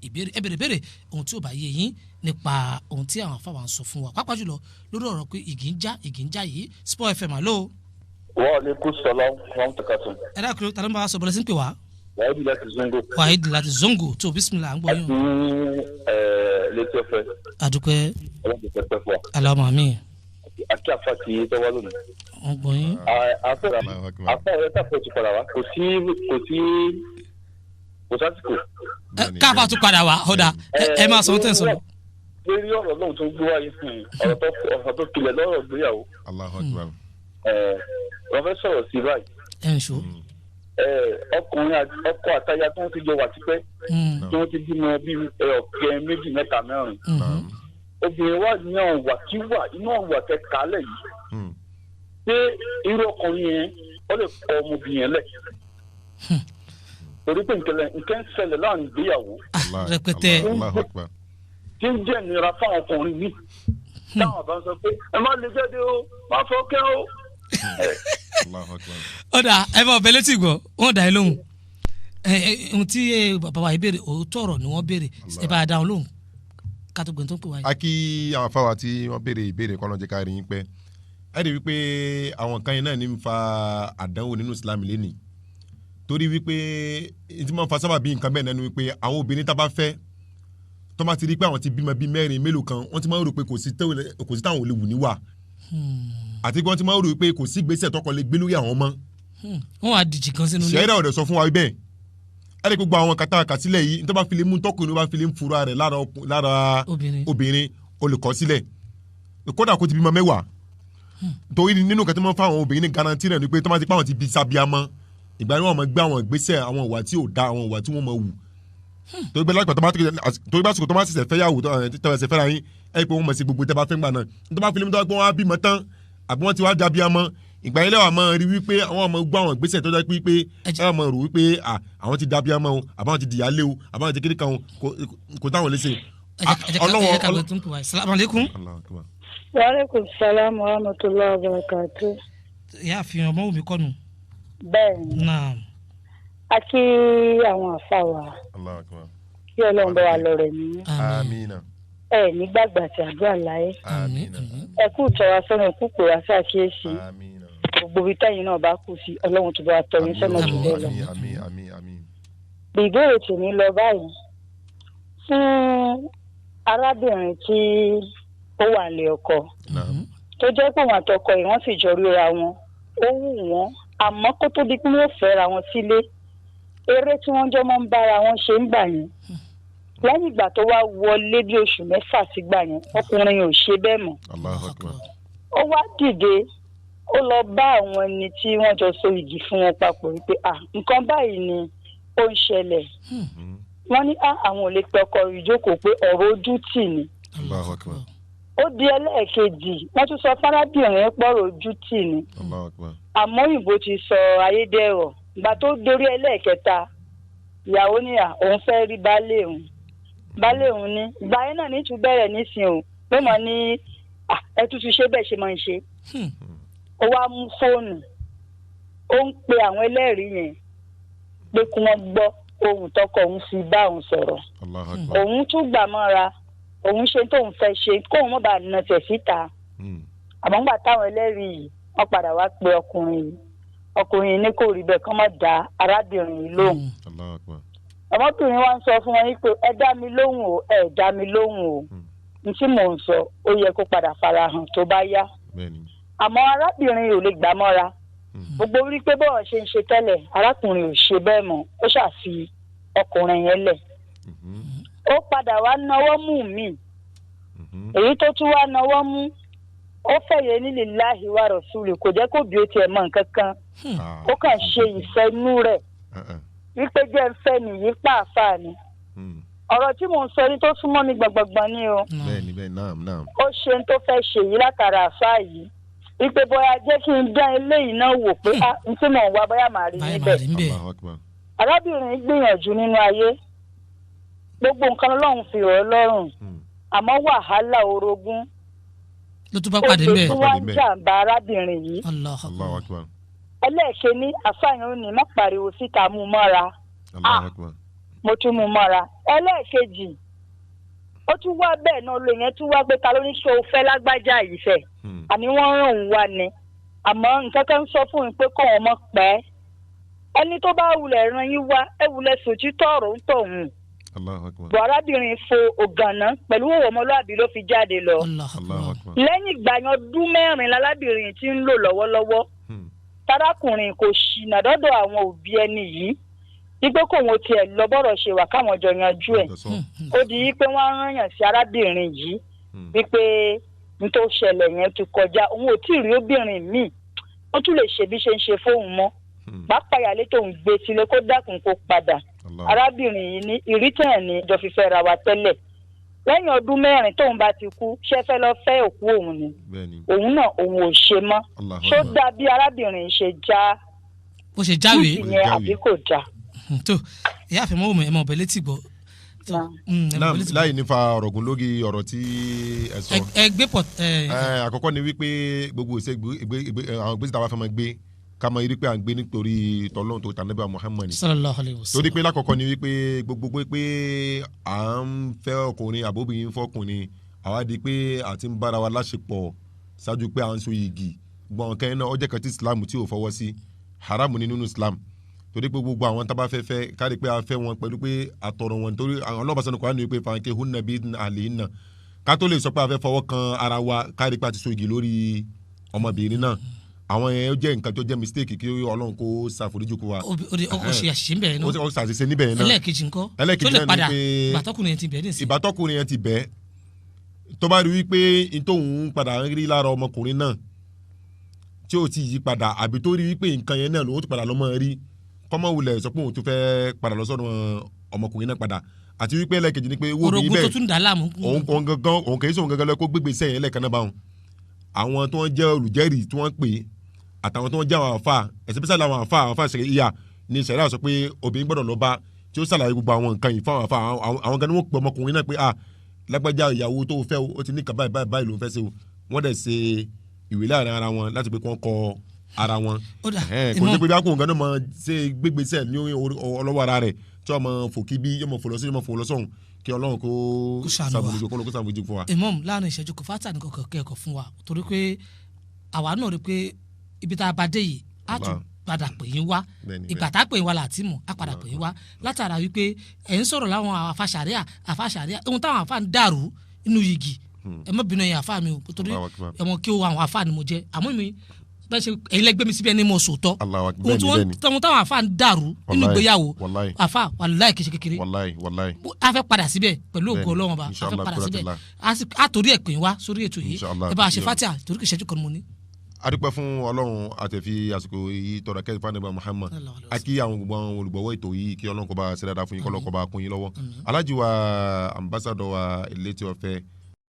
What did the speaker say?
ìbéèrè ìbéèrè ohun tí ó bá yé yín nípa ohun tí àwọn afáwà ń sọ fún wa pàápàá jùlọ lórí ọ̀rọ̀ pé igi ń já yìí Sport FM àlọ́. Wa alaikum salam wa rahmatullahi. ẹ dákúrò tàbí bá wa sọ bọ́lá sí ń pè wá. Wahid láti Zongo tó bismillah ń gbọ́ yín. Létí ọ̀fẹ́. àdúpẹ́. Ọlọ́run pẹ́ fún wa. Allahumma amin. Àti àfàtì tọ́wọ́ lónìí. wọ́n gbọ́ yín. Àfẹ́ rẹ̀ tàfẹ́ ti padà wá. Kò sásìkò. káfà tún padà wá ọ̀dà ẹ máa sọ tẹ̀ sọ̀rọ̀. lórí ọ̀rọ̀ náà tó gbé wáyé fún ọ̀rọ̀ tó kilẹ̀ lọ́rọ̀ gbéyàwó. Allahu Akbar. Wọ́n fẹ́ sọ̀rọ̀ sí báyìí. ẹ̀ ń ṣó. Ọkùnrin ọkọ àtaya tí wọ́n ti jọ wà tipẹ́ tí wọ́n ti bímọ bí ọ̀kẹ́ méjì mẹ́ta mẹ́rin. Obìnrin wa yan wàkíwà iná wà kẹkàálẹ̀ yìí. Ṣé irú ọkùnrin yẹn ó lè kọ ọmọbìnrin yẹn lẹ̀? Torí pé nǹkan ń ṣẹlẹ̀ láàrin ìgbéyàwó. rẹpẹtẹ. Tí ń jẹ́ ìnira fáwọn ọkùnrin mi. Táwọn bá ń sọ pé ẹ má lè jáde o, má fọkẹ́ o. ọ̀dà ẹ bá ọbẹ̀ létí gbọ́ wọ́n dá ẹ lóhùn ohun tí bàbá wa ìbéèrè òótọ́ ọ̀rọ̀ ni wọ́n béèrè ẹ bá a dá wọn lóhùn ká tó gbẹ̀ tó ń pè wáyé. a kí àwọn afáwa tí wọ́n béèrè ìbéèrè kọ́ lọ́jọ́ ká rí yín pẹ́ ẹ rí wípé àwọn kan yẹn náà ní ń fa àdánwò nínú Islam lẹ́nìí torí wípé tí wọ́n fa sábà bí nǹkan bẹ́ẹ̀ nínú wípé àwọn obìnrin tá bá fẹ́ tó má ti rí pé àwọn ti bímọ bíi mẹ́rin mélòó kan wọ́n ti máa ń rò pé kò sí táwọn olè wù níwà àti pé wọ́n ti máa ń rò pé kò sí ìgbésẹ̀ tọkọ lè gbé lórí àwọn ọmọ. wọ́n wá dìjì kan sínú ilé. ṣẹ́yìn ọ̀dẹ̀ sọ fún wa bẹ́ẹ̀ ẹ̀rẹ́ gbogbo àwọn kàtàkà sílẹ̀ yìí nítorí bá fi lè mú tọkùnrin bá fi lè ń fura rẹ̀ lára obìnrin olùkọ́ sílẹ̀ kódà kó ti bímọ 10 torí nínú kẹtí máa ń fa àwọn obìnrin ní garanti rẹ̀ ni pé tó máa ti pa àwọn ti bí sábíàmọ́ ìgbà ni wọ́n máa gbé àwọn ìgbésẹ̀ àwọn ìwà tí ò da àwọn ìwà tí wọ́n máa wù torí bẹ́ẹ̀ torí bá sọ̀kò tó máa ṣẹ̀ṣẹ̀ fẹ́ yàwó tẹ̀wẹ̀sẹ̀ fẹ́ra yín ẹ̀ pé wọ́n mọ̀ sí gbogbo tẹ́ bá fẹ́ gbà náà nítorí bá fi lè mú tọ́ pé wọ́n á bímọ tán àbí wọ́n ti wá dábí amọ́ ìgbà yẹn lẹ́wà máa rí wípé àwọn ọmọ gbọ́ àwọn ìgbésẹ̀ tó jẹ́ pé ẹ máa rò wípé àwọn ti dábí amọ́ o àbáwọn ti dìyà lé o àbáwọn ti kéde kan kò táwọn lè ṣe. Assalamu alaikum. Wa alaikum salam wa rahmatullahi wa barakatuh. ìyá àfihàn ọmọ òbí kọ́nu. Bẹ́ẹ̀ni. Naam. A kí àwọn àfàwà. Kí Ọlọ́run bá wa lọ rẹ̀ ní. Àmín. Ẹ nígbàgbà tí àdúrà láyé. Ẹ kú ìtọ́ra sọ́nà ẹ kú pè wá ṣàkíyèsí. Gbogbo ibi táyìn náà bá kù sí Ọlọ́run tó bá tọ́ yín sọ́nà jù bẹ́ẹ̀ lọ. Ìbéèrè tèmi lọ báyìí fún arábìnrin tí ó wà lé ọkọ tó jẹ́ pé wọn àtọkọ yìí wọ́n sì jọ ríra wọn ó wù wọ́n àmọ́ kó tó di pé wọ́n fẹ́ra wọn sílé eré tí wọ́n jọ máa ń bára wọn ṣe ń gbà yẹn lẹ́yìn ìgbà tó wá wọlé bí oṣù 6 sígbà yẹn ọkùnrin ò ṣe bẹ́ẹ̀ mọ́. Ó wá dìde ó lọ bá àwọn ẹni tí wọ́n jọ so igi fún wọn papọ̀ wípé nǹkan báyìí ni ó ń ṣẹlẹ̀. Wọ́n ní àwọn ò lè pe ọkọ ìjókòó pé ọ̀rọ̀ ojú tì ní. Ó di ẹlẹ́ẹ̀kejì wọ́n tún sọ fárábìnrin pọ̀rọ̀ ojú tì ní. Àmọ́ òyìnbó ti sọ ayédèrú ìgbà tó dorí ẹlẹ́ẹ̀kẹta ìyàwó ní òun fẹ́ rí baálé òun ní ìgbà yẹn náà ní tún bẹ̀rẹ̀ nísìnyí o pé mọ̀ ní ẹ tún ti ṣe bẹ́ẹ̀ ṣe máa ń ṣe. Ó wá mú fóònù ó ń pe àwọn ẹlẹ́rìí yẹn pé kí wọ́n gbọ́ ohun tọkọ òun fi bá òun sọ̀rọ̀. Òun tún gbà mọ́ra òun ṣe tóun fẹ́ ṣe kóun mọ́ bá nà tẹ̀ síta. Àmọ́ ńgbà táwọn ẹlẹ́rìí yìí wọ́n padà wá pe ọkùnrin ní kò rí bẹ́ẹ̀ kán má dá arábìnrin yìí lóhùn. Ọmọbìnrin wa ń sọ fún wọn yìí pé ẹ dá mi lóhùn o ẹ dá mi lóhùn o ní tí mò ń sọ ó yẹ kó padà farahàn tó bá yá. Àmọ́ arábìnrin yìí ò lè gbà mọ́ra gbogbo rí pé bọ́ọ̀ ṣe ń ṣe tẹ́lẹ̀ arákùnrin ò ṣe bẹ́ẹ̀ mọ́ ó ṣàfi ọkùnrin yẹn lẹ̀. Ó padà wá náwó mú mi èyí tó tún wá náwó mú ó fẹ̀yẹ ní lillahi wa rasuli kò jẹ́ kó bí ó tiẹ̀ mọ̀ nǹkan kan ó kàn ṣe ìfẹ́ inú rẹ̀ wípé jẹ́ ń fẹ́ nìyí pàápàá ni ọ̀rọ̀ tí mò ń sọ ní tó súnmọ́ mi gbọ̀ngbọ̀ngbọ̀n ni o ó ṣe ń tó fẹ́ ṣe yìí látara àfáà yìí wípé bóyá jẹ́ kí n dán eléyìí náà wò pé n tí mò ń wá bóyá màá rí níbẹ̀. Arábìnrin gbìyànjú nínú ayé gbogbo nǹkan Ọlọ́run fi rọ̀ ọ́ lọ́rùn àmọ́ wàhálà orogún ló tún bá pàdé bẹ́ẹ̀. ó ti wá ń jàǹbá arábìnrin yìí. ẹlẹ́ẹ̀kẹ́ ní àfààní ó ní má pariwo síta mú mọ́ra. mo tún mú mọ́ra ẹlẹ́ẹ̀kejì ó tún wá bẹ́ẹ̀ náà lóyún yẹn tún wá pé ta ló ní ṣe o fẹ́ lágbájá yìí fẹ́ àní wọ́n ràn òun wá ni àmọ́ nǹkan kan ń sọ fún un pé kó wọn mọ̀ pẹ́ ẹni tó bá wulẹ̀ ran yín wá ẹ wulẹ̀ sòtítọ́ ọ̀rọ̀ ń tọ̀hún bọ̀ arábìnrin fo ògànná pẹ̀lú òwò ọmọlúàbí ló fi jáde lọ lẹ́yìn ìgbà yẹn ọdún 4 lálábìnrin tí ń lò lọ́wọ́lọ́wọ́ tarákùnrin kò ṣìnà dọ́dọ̀ àwọn òbí ẹni yìí wípé kò wọ́n tiẹ̀ lọ bọ́rọ̀ ṣe wà káwọn jọ yanjú ẹ̀ ó di wípé wọ́n á rányàn sí arábìnrin yìí wípé n tó ṣẹlẹ̀ yẹn ti kọjá òun ò tí ì rí obìnrin míì ó tún lè ṣe bí ṣe ń ṣe fóun mọ́ pàápàá ìyálé tó ń gbé sílé kó dákun kó padà arábìnrin yìí ní ìrítàn ní jọ fífẹ́ ra wa tẹ́lẹ̀ lẹ́yìn ọdún 4 tóun bá ti kú ṣẹ́fẹ́ lọ fẹ́ òkú òun ni òun náà òun ò ṣe mọ́ ṣó dá bí arábìnrin ṣe já bó ṣe jáwé yẹn àbí kò já. tó ìyá àfẹ́mọ́ òun ẹ̀mọ́ ọ̀bẹ létí gbọ́. láì nífa ọ̀rọ̀ gùn lórí ọ̀rọ̀ tí ẹ sọ. ẹ gbé pọ̀. àkọ́kọ́ ni wípé gbogbo àwọn gbèsè táwa fẹ́ máa gbé ká máa rí pé à ń gbé nítorí tọ́lọ́run tó ta Ànábì Muhammad sallallahu alaihi wasallam. torí pé lákọ̀ọ́kọ́ ni wípé gbogbo pé à ń fẹ́ ọkùnrin àbóbìnrin fọkùnrin àwa di pé à ti ń bára wa láṣepọ̀ ṣáájú pé à ń so igi gbọ̀n kan náà ọjọ́ kan tí Islam tí ò fọwọ́ sí haram ni nínú Islam torí pé gbogbo àwọn tá bá fẹ́ kárí pé a fẹ́ wọn pẹ̀lú pé àtọ̀rọ̀ wọn torí àwọn ọlọ́ba sọ́nù Kùránì wípé fàǹkì hunna bí àlè náà ká tó lè sọ pé a fẹ́ fọwọ́ kan ara wa kárí pé a ti so igi lórí ọmọbìnrin náà àwọn yẹn jẹ́ nǹkan tó jẹ́ mistake kí Ọlọ́run kó ṣàforíjì kó wa. ọkọ ṣe àṣìṣe níbẹ̀ náà. ó ṣàṣìṣe níbẹ̀ náà. ẹlẹ́ẹ̀kejì ńkọ́ tó lè padà ìbátọ́kùnrin yẹn ti bẹ̀ nísìnyí. ìbátọ́kùnrin yẹn ti bẹ̀ tó bá rí wípé ntòun padà ń rí lára ọmọkùnrin náà tí ó ti yí padà àbí tó rí wípé nǹkan yẹn náà ló ti padà lọ́mọ rí kọ́mọ wulẹ̀ sọ pé òun tún fẹ́ padà lọ sọ́dọ̀ ọmọkùnrin náà padà àti wípé ẹlẹ́ẹ̀kejì ni pé owó mi bẹ́ẹ̀ òun kì í sọ òun gangan lọ kó gbégbé sẹ́yìn ẹlẹ́ẹ̀kan náà báwọn àwọn tó ń jẹ́ olùjẹ́rìí tí wọ́n pè é àtàwọn tó ń jẹ́ àwọn àfa especially àwọn àfa ṣẹ̀rẹ̀ ìyá ní ìṣẹ̀lẹ̀ sọ pé obìnrin gbọ́dọ̀ lọ bá tí ó ṣàlàyé gbogbo àwọn nǹkan yìí fáwọn àfa àwọn gan ni wọ́n pe ọmọkùnrin náà pé lágbájá ìyàwó tó fẹ́ ó ti ní kà báyìí ló ń fẹ́ ṣe o wọ́n dẹ̀ ṣe ìwé láàrin ara wọn láti pé kí wọ́n kọ ara wọn kò ní pé bí akóhùn gan náà máa ṣe gbégbèsè ní ọlọ́wọ́ ara rẹ̀ tí wọ́n máa fò kí bí yọmọ fò lọ sí yọmọ fò lọ sọ̀hún kí Ọlọ́run kó sàbòjì fún wa. imam láàrin ìṣẹ́jú kò fátà ní kọ̀ọ̀kan kẹ́ẹ̀kọ́ fún wa torí pé àwa náà rí pé ibi tá a bá dé yìí á tún padà pè yín wá ìgbà tá a pè yín wá láti mọ̀ á padà pè yín wá látara wípé ẹ̀ ń sọ̀rọ̀ láwọn àfàṣàríà ohun táwọn àfà ń dàrú inú yìgì ẹ má bínú ẹ̀yin àfà mi o torí ẹ̀mọ kí o àwọn àfà ni mo jẹ́ àmọ́ mi bẹ́ẹ̀ ṣe ẹ̀yin lẹ́gbẹ́ mi síbẹ̀ ni mo sòótọ́ ohun táwọn àfà ń dàrú nínú ìgbéyàwó àfà wàláì kìí ṣe kékeré a fẹ́ padà síbẹ̀ pẹ̀lú ògo Ọlọ́run ọba a fẹ́ padà síbẹ̀ a torí ẹ̀ pè wá sórí ètò yìí ẹ bá a ṣe fatia torí kìí ṣẹ́jú kan mo ní. A dúpẹ́ fún Ọlọ́run àtẹ̀fi àsìkò yìí tọrọ kẹ́sì fún Ànábì Muhammad a kí àwọn gbogbo àwọn olùgbọ̀wọ́ ètò yìí kí Ọlọ́run kó bá ṣe dáadáa fún yín kọ́ lọ́kọ́ bá kún yín lọ́wọ́ Alhaji wa ambassador wa elétí ọ̀fẹ́